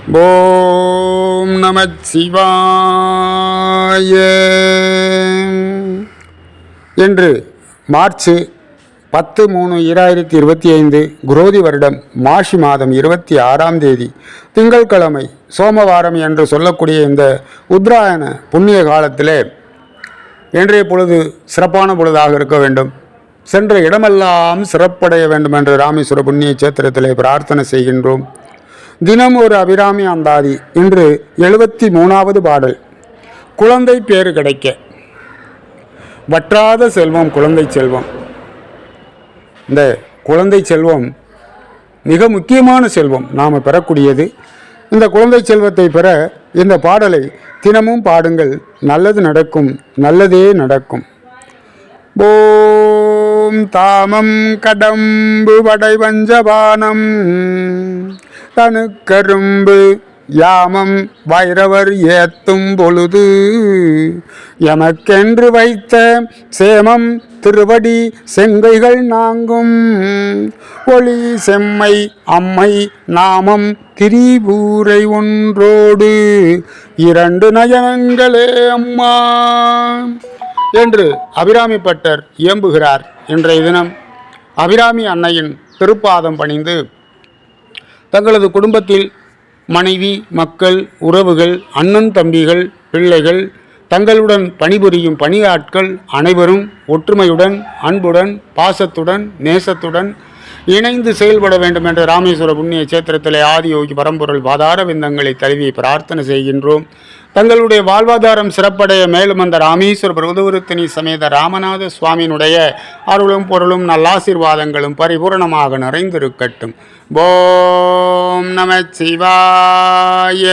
ஓம் நமச்சிவாய. இன்று மார்ச் 10/3/2025 குரோதி வருடம் மாசி மாதம் 26ஆம் தேதி திங்கட்கிழமை சோமவாரம் என்று சொல்லக்கூடிய இந்த உத்தராயண புண்ணிய காலத்திலே இன்றைய பொழுது சிறப்பான பொழுதாக இருக்க வேண்டும், சென்ற இடமெல்லாம் சிறப்படைய வேண்டும் என்று ராமேஸ்வர புண்ணிய சேத்திரத்திலே பிரார்த்தனை செய்கின்றோம். தினம் ஒரு அபிராமி அந்தாதி. இன்று 73வது பாடல். குழந்தை பேறு கிடைக்க. வற்றாத செல்வம் குழந்தை செல்வம். இந்த குழந்தை செல்வம் மிக முக்கியமான செல்வம் நாம் பெறக்கூடியது. இந்த குழந்தை செல்வத்தை பெற இந்த பாடலை தினமும் பாடுங்கள். நல்லது நடக்கும், நல்லதே நடக்கும். ஓம் தாமம் கடம்பு வடை வஞ்சபானம் தனுக்கரும்பு யாமம் வைரவர் ஏத்தும் பொழுது எமக்கென்று வைத்த சேமம் திருவடி செங்கைகள் நாங்கும் ஒளி செம்மை அம்மை நாமம் திரிபூரை ஒன்றோடு 2 நயனங்களே அம்மா என்று அபிராமி பட்டர் இயம்புகிறார். இன்றைய தினம் அபிராமி அன்னையின் திருப்பாதம் பணிந்து தங்களது குடும்பத்தில் மனைவி, மக்கள், உறவுகள், அண்ணன் தம்பிகள், பிள்ளைகள், தங்களுடன் பணிபுரியும் பணியாட்கள் அனைவரும் ஒற்றுமையுடன், அன்புடன், பாசத்துடன், நேசத்துடன் இணைந்து செயல்பட வேண்டும் என்ற ராமேஸ்வர புண்ணிய சேத்திரத்திலே ஆதியோகி பரம்பொருள் பாதார விந்தங்களை தழுவி பிரார்த்தனை செய்கின்றோம். தங்களுடைய வாழ்வாதாரம் சிறப்படைய மேலும் அந்த ராமேஸ்வர பிரபுதவருத்தினி சமேத ராமநாத சுவாமியினுடைய அருளும் பொருளும் நல்லாசீர்வாதங்களும் பரிபூரணமாக நிறைந்திருக்கட்டும். ஓம் நமச்சிவாய.